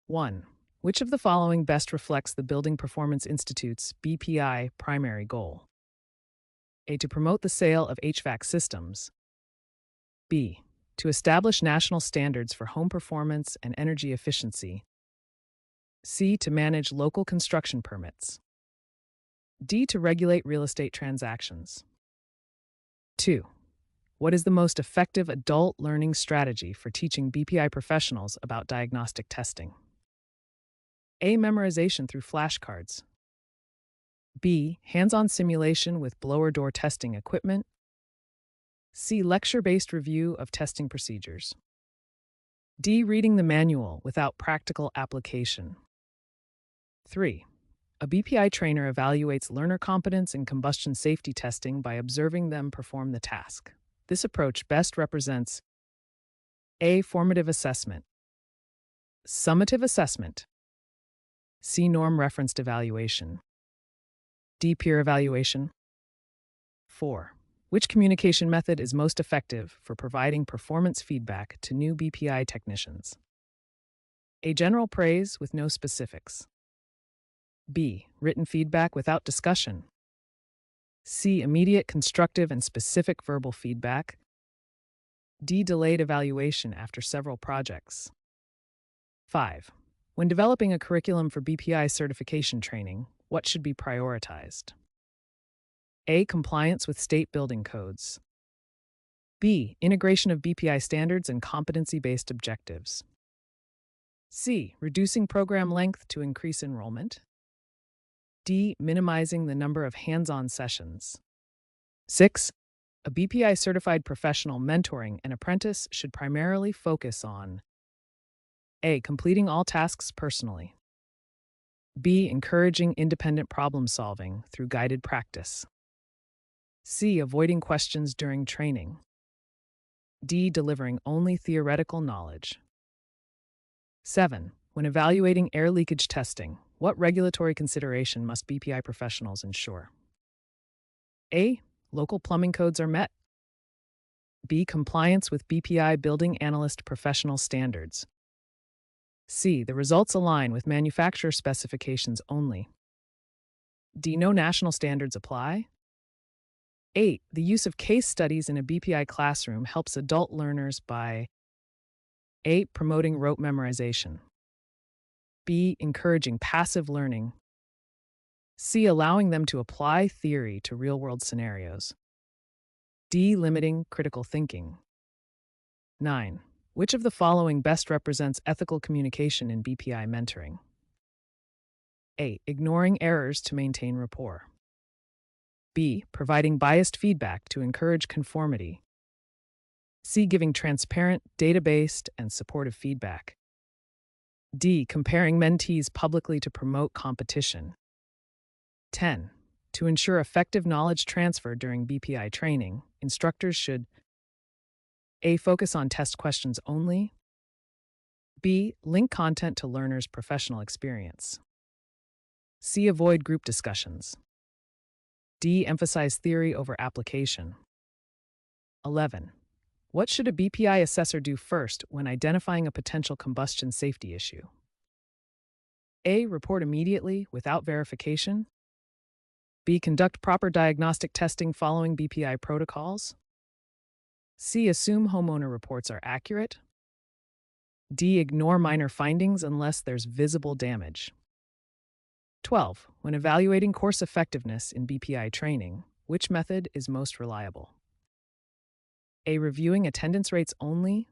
1. Which of the following best reflects the Building Performance Institute's BPI primary goal? A. To promote the sale of HVAC systems. B. To establish national standards for home performance and energy efficiency. C. To manage local construction permits. D. To regulate real estate transactions. 2. What is the most effective adult learning strategy for teaching BPI professionals about diagnostic testing? A. Memorization through flashcards. B. Hands-on simulation with blower door testing equipment. C. Lecture-based review of testing procedures. D. Reading the manual without practical application. 3. A BPI trainer evaluates learner competence in combustion safety testing by observing them perform the task. This approach best represents A. Formative assessment, summative assessment, C. Norm-referenced evaluation, D. Peer evaluation. 4. Which communication method is most effective for providing performance feedback to new BPI technicians? A. General praise with no specifics. B. Written feedback without discussion. C. Immediate constructive and specific verbal feedback. D. Delayed evaluation after several projects. 5. When developing a curriculum for BPI certification training, what should be prioritized? A. Compliance with state building codes. B. Integration of BPI standards and competency-based objectives. C. Reducing program length to increase enrollment. D. Minimizing the number of hands-on sessions. 6. A BPI-certified professional mentoring an apprentice should primarily focus on A. Completing all tasks personally. B. Encouraging independent problem-solving through guided practice. C. Avoiding questions during training. D. Delivering only theoretical knowledge. 7. When evaluating air leakage testing, what regulatory consideration must BPI professionals ensure? A. Local plumbing codes are met. B. Compliance with BPI Building Analyst professional standards. C. The results align with manufacturer specifications only. D. No national standards apply. 8. The use of case studies in a BPI classroom helps adult learners by A. Promoting rote memorization. B. Encouraging passive learning. C. Allowing them to apply theory to real-world scenarios. D. Limiting critical thinking. 9. Which of the following best represents ethical communication in BPI mentoring? A. Ignoring errors to maintain rapport. B. Providing biased feedback to encourage conformity. C. Giving transparent, data-based, and supportive feedback. D. Comparing mentees publicly to promote competition. 10. To ensure effective knowledge transfer during BPI training, instructors should A. Focus on test questions only. B. Link content to learners' professional experience. C. Avoid group discussions. D. Emphasize theory over application. 11. What should a BPI assessor do first when identifying a potential combustion safety issue? A. Report immediately without verification. B. Conduct proper diagnostic testing following BPI protocols. C. Assume homeowner reports are accurate. D. Ignore minor findings unless there's visible damage. 12. When evaluating course effectiveness in BPI training, which method is most reliable? A. Reviewing attendance rates only.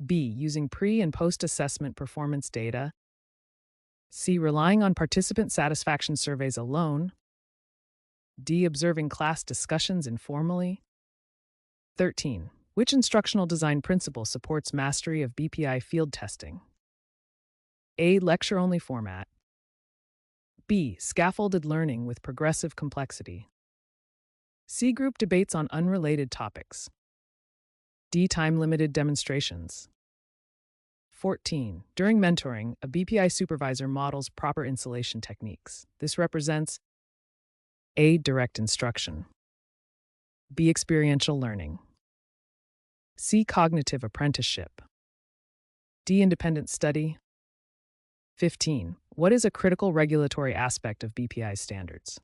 B. Using pre- and post-assessment performance data. C. Relying on participant satisfaction surveys alone. D. Observing class discussions informally. 13. Which instructional design principle supports mastery of BPI field testing? A. Lecture-only format. B. Scaffolded learning with progressive complexity. C. Group debates on unrelated topics. D. Time-limited demonstrations. 14. During mentoring, a BPI supervisor models proper installation techniques. This represents A. Direct instruction. B. Experiential learning. C. Cognitive apprenticeship. D. Independent study. 15. What is a critical regulatory aspect of BPI standards?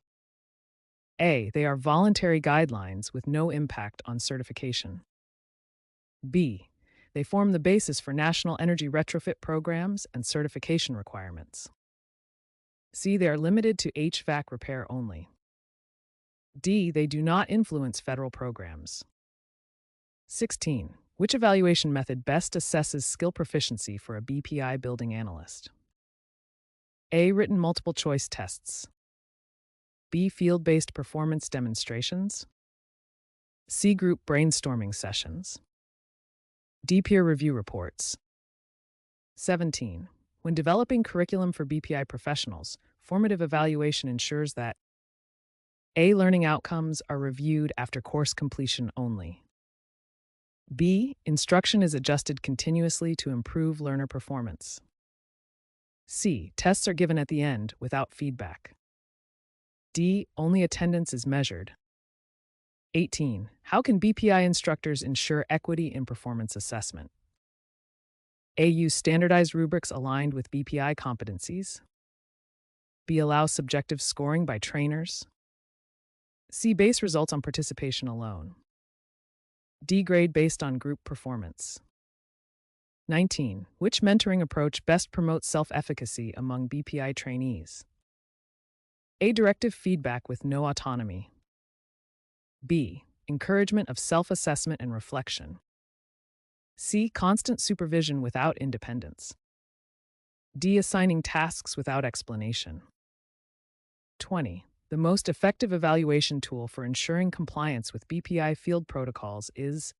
A. They are voluntary guidelines with no impact on certification. B. They form the basis for national energy retrofit programs and certification requirements. C. They are limited to HVAC repair only. D. They do not influence federal programs. 16. Which evaluation method best assesses skill proficiency for a BPI building analyst? A. Written multiple choice tests. B. Field-based performance demonstrations. C. Group brainstorming sessions. D. Peer review reports. 17. When developing curriculum for BPI professionals, formative evaluation ensures that A. Learning outcomes are reviewed after course completion only. B. Instruction is adjusted continuously to improve learner performance. C. Tests are given at the end without feedback. D. Only attendance is measured. 18. How can BPI instructors ensure equity in performance assessment? A. Use standardized rubrics aligned with BPI competencies. B. Allow subjective scoring by trainers. C. Base results on participation alone. D. Grade based on group performance. 19. Which mentoring approach best promotes self-efficacy among BPI trainees? A. Directive feedback with no autonomy. B. Encouragement of self-assessment and reflection. C. Constant supervision without independence. D. Assigning tasks without explanation. 20. The most effective evaluation tool for ensuring compliance with BPI field protocols is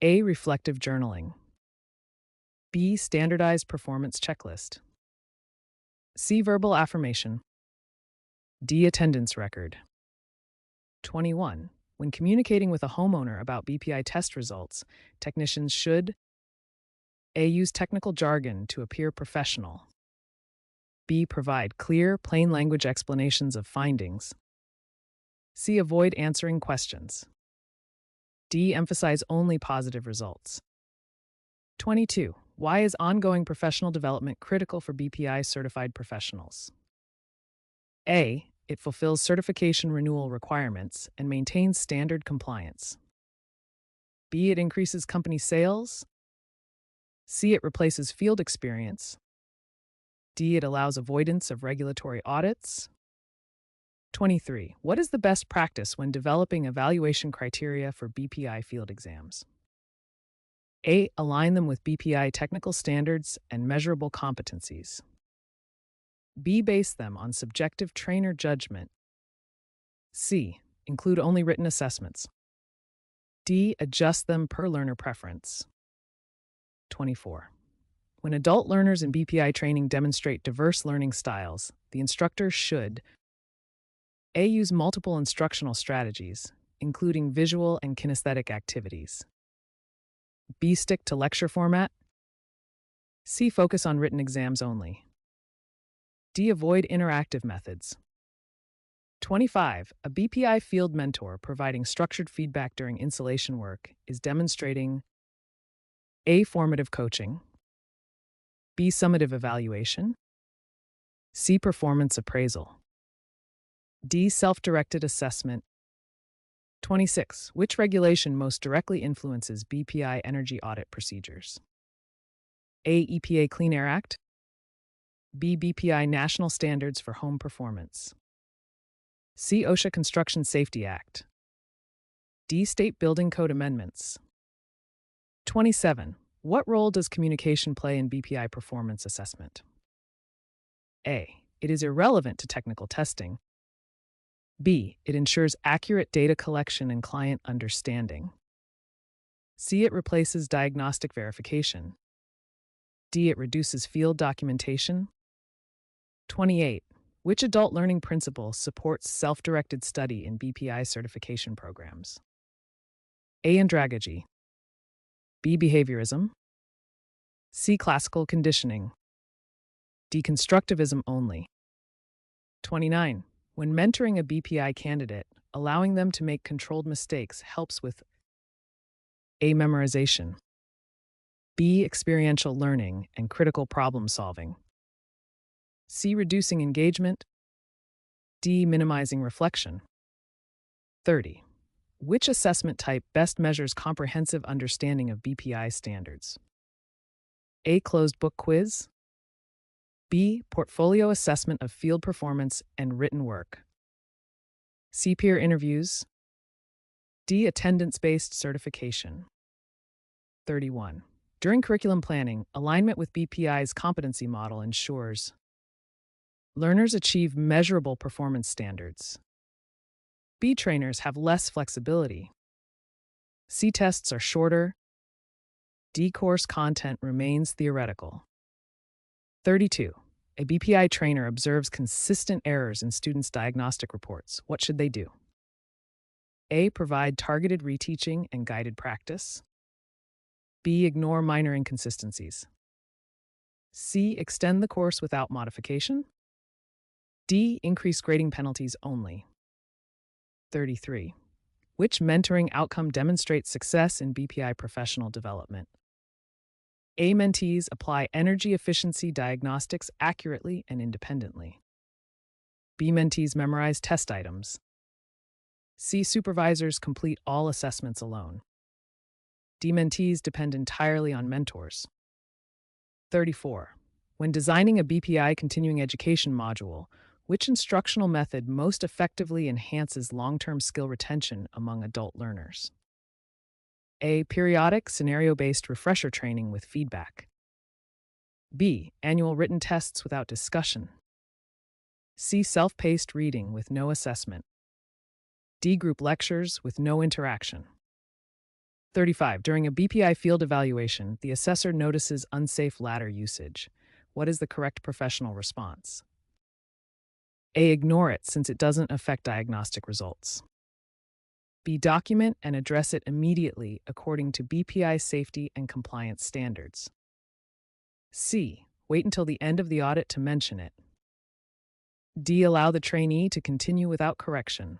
A. Reflective journaling. B. Standardized performance checklist. C. Verbal affirmation. D. Attendance record. 21. When communicating with a homeowner about BPI test results, technicians should A. Use technical jargon to appear professional. B. Provide clear, plain language explanations of findings. C. Avoid answering questions. D. Emphasize only positive results. 22. Why is ongoing professional development critical for BPI certified professionals? A. It fulfills certification renewal requirements and maintains standard compliance. B. It increases company sales. C. It replaces field experience. D. It allows avoidance of regulatory audits. 23. What is the best practice when developing evaluation criteria for BPI field exams? A. Align them with BPI technical standards and measurable competencies. B. Base them on subjective trainer judgment. C. Include only written assessments. D. Adjust them per learner preference. 24. When adult learners in BPI training demonstrate diverse learning styles, the instructor should A. Use multiple instructional strategies, including visual and kinesthetic activities. B. Stick to lecture format. C. Focus on written exams only. D. Avoid interactive methods. 25. A BPI field mentor providing structured feedback during installation work is demonstrating A. Formative coaching. B. Summative evaluation. C. Performance appraisal. D. Self-directed assessment. 26. Which regulation most directly influences BPI energy audit procedures? A. EPA Clean Air Act. B. BPI National Standards for Home Performance. C. OSHA Construction Safety Act. D. State Building Code Amendments. 27. What role does communication play in BPI performance assessment? A. It is irrelevant to technical testing. B. It ensures accurate data collection and client understanding. C. It replaces diagnostic verification. D. It reduces field documentation. 28. Which adult learning principle supports self-directed study in BPI certification programs? A. Andragogy. B. Behaviorism. C. Classical conditioning. D. Constructivism only. 29. When mentoring a BPI candidate, allowing them to make controlled mistakes helps with A. Memorization. B. Experiential learning and critical problem solving. C. Reducing engagement. D. Minimizing reflection. 30. Which assessment type best measures comprehensive understanding of BPI standards? A. Closed book quiz. B. Portfolio assessment of field performance and written work. C. Peer interviews. D. Attendance-based certification. 31. During curriculum planning, alignment with BPI's competency model ensures learners achieve measurable performance standards. B. Trainers have less flexibility. C. Tests are shorter. D. Course content remains theoretical. 32. A BPI trainer observes consistent errors in students' diagnostic reports. What should they do? A. Provide targeted reteaching and guided practice. B. Ignore minor inconsistencies. C. Extend the course without modification. D. Increase grading penalties only. 33. Which mentoring outcome demonstrates success in BPI professional development? A. Mentees apply energy efficiency diagnostics accurately and independently. B. Mentees memorize test items. C. Supervisors complete all assessments alone. D. Mentees depend entirely on mentors. 34. When designing a BPI continuing education module, which instructional method most effectively enhances long-term skill retention among adult learners? A. Periodic scenario-based refresher training with feedback. B. Annual written tests without discussion. C. Self-paced reading with no assessment. D. Group lectures with no interaction. 35. During a BPI field evaluation, the assessor notices unsafe ladder usage. What is the correct professional response? A. Ignore it since it doesn't affect diagnostic results. B. Document and address it immediately according to BPI safety and compliance standards. C. Wait until the end of the audit to mention it. D. Allow the trainee to continue without correction.